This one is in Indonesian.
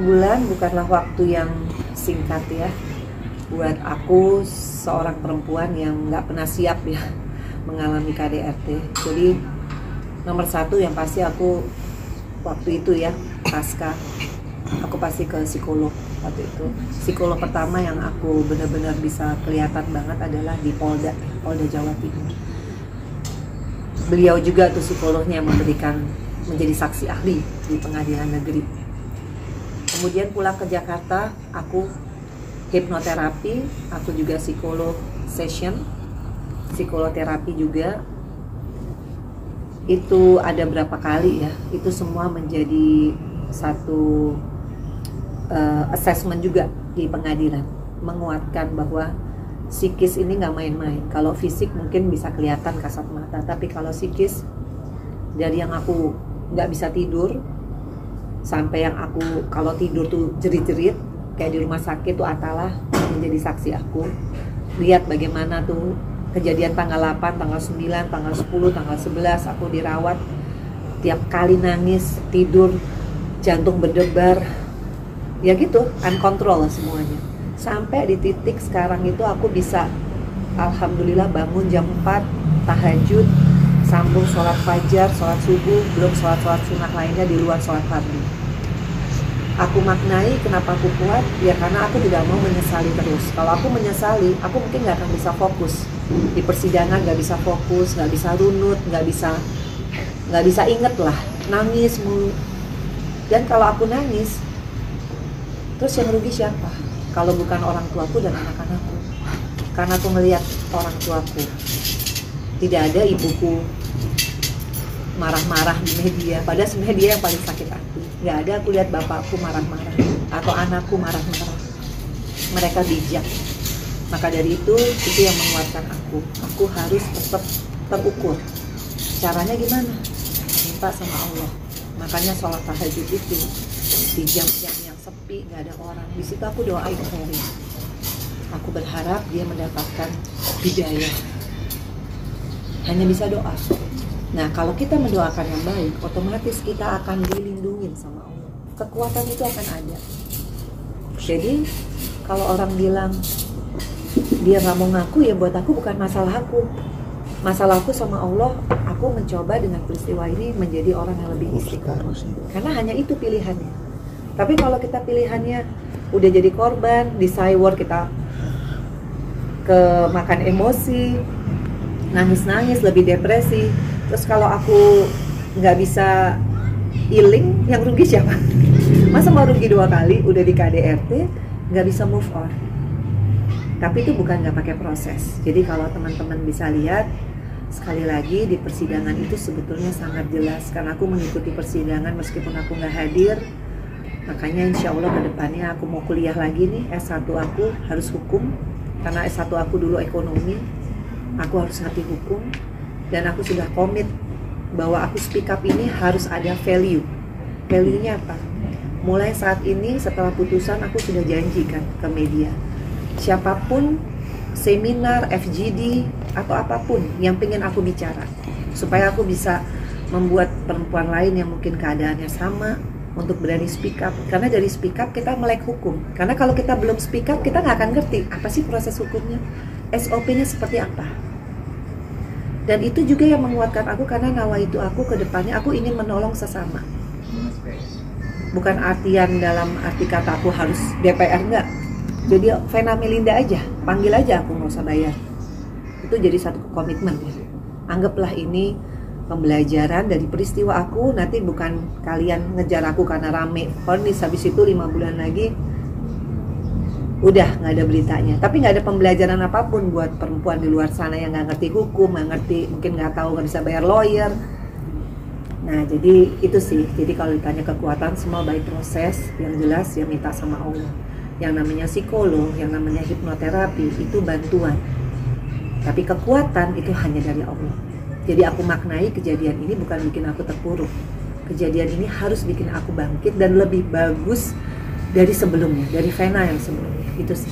bulan bukanlah waktu yang singkat ya buat aku, seorang perempuan yang nggak pernah siap ya mengalami KDRT. Jadi nomor satu yang pasti aku waktu itu ya pasca, aku pasti ke psikolog waktu itu. Psikolog pertama yang aku benar-benar bisa kelihatan banget adalah di Polda Jawa Timur. Beliau juga tuh psikolognya yang menjadi saksi ahli di pengadilan negeri. Kemudian pulang ke Jakarta, aku hipnoterapi, aku juga psikolog session, psikoterapi juga. Itu ada berapa kali ya, itu semua menjadi satu assessment juga di pengadilan, menguatkan bahwa psikis ini nggak main-main. Kalau fisik mungkin bisa kelihatan kasat mata, tapi kalau psikis, dari yang aku nggak bisa tidur sampai yang aku kalau tidur tuh jerit-jerit kayak di rumah sakit tuh Atalah menjadi saksi aku. Lihat bagaimana tuh kejadian tanggal 8, tanggal 9, tanggal 10, tanggal 11 aku dirawat, tiap kali nangis, tidur, jantung berdebar, ya gitu, uncontrol semuanya. Sampai di titik sekarang itu aku bisa alhamdulillah bangun jam 4, tahajud, sambung sholat fajar, sholat subuh, belum sholat sunat lainnya di luar sholat fardu. Aku maknai kenapa aku kuat, ya karena aku tidak mau menyesali terus. Kalau aku menyesali, aku mungkin nggak akan bisa fokus di persidangan, nggak bisa fokus, nggak bisa runut, nggak bisa inget lah, nangis mulu. Dan kalau aku nangis, terus yang rugi siapa? Kalau bukan orang tuaku dan anak-anakku. Karena aku melihat orang tuaku, tidak ada ibuku marah-marah di media, padahal sebenarnya dia yang paling sakit hati. Nggak ada aku lihat bapakku marah-marah atau anakku marah-marah. Mereka bijak. Maka dari itu yang menguatkan aku. Aku harus tetap terukur. Caranya gimana? Minta sama Allah. Makanya sholat tahajud itu di jam-jam yang sepi, nggak ada orang. Di situ aku doain Ferry. Aku berharap dia mendapatkan hidayah. Hanya bisa doa. Nah, kalau kita mendoakan yang baik, otomatis kita akan dilindungin sama Allah. Kekuatan itu akan ada. Jadi, kalau orang bilang dia nggak mau ngaku, ya buat aku bukan masalah aku. Masalahku sama Allah, aku mencoba dengan peristiwa ini menjadi orang yang lebih istiqomah. Karena hanya itu pilihannya. Tapi kalau kita pilihannya udah jadi korban, di cyber kita makan emosi, nangis-nangis, lebih depresi. Terus kalau aku nggak bisa healing, yang rugi siapa? Masa mau rugi 2 kali, udah di KDRT, nggak bisa move on. Tapi itu bukan nggak pakai proses. Jadi kalau teman-teman bisa lihat, sekali lagi di persidangan itu sebetulnya sangat jelas. Karena aku mengikuti persidangan meskipun aku nggak hadir. Makanya insya Allah ke depannya aku mau kuliah lagi nih, S1 aku harus hukum. Karena S1 aku dulu ekonomi, aku harus ngerti hukum. Dan aku sudah komit bahwa aku speak up ini harus ada value. Value-nya apa? Mulai saat ini setelah putusan aku sudah janjikan ke media. Siapapun, seminar, FGD, atau apapun yang pengen aku bicara. Supaya aku bisa membuat perempuan lain yang mungkin keadaannya sama untuk berani speak up. Karena dari speak up kita melek hukum. Karena kalau kita belum speak up, kita nggak akan ngerti apa sih proses hukumnya, SOP-nya seperti apa. Dan itu juga yang menguatkan aku, karena nawa itu aku ke depannya aku ingin menolong sesama. Bukan artian dalam arti kata aku harus DPR, enggak. Jadi Vena Melinda aja, panggil aja aku, nggak usah bayar. Itu jadi satu komitmen ya. Anggaplah ini pembelajaran dari peristiwa aku, nanti bukan kalian ngejar aku karena rame vonis, habis itu 5 bulan lagi udah nggak ada beritanya. Tapi nggak ada pembelajaran apapun buat perempuan di luar sana yang nggak ngerti hukum, nggak ngerti, mungkin nggak tahu, nggak bisa bayar lawyer. Nah jadi itu sih. Jadi kalau ditanya kekuatan, semua by proses. Yang jelas ya minta sama Allah. Yang namanya psikolog, yang namanya hipnoterapi itu bantuan. Tapi kekuatan itu hanya dari Allah. Jadi aku maknai kejadian ini bukan bikin aku terpuruk. Kejadian ini harus bikin aku bangkit dan lebih bagus dari sebelumnya, dari Vena yang sebelumnya. Itu sih.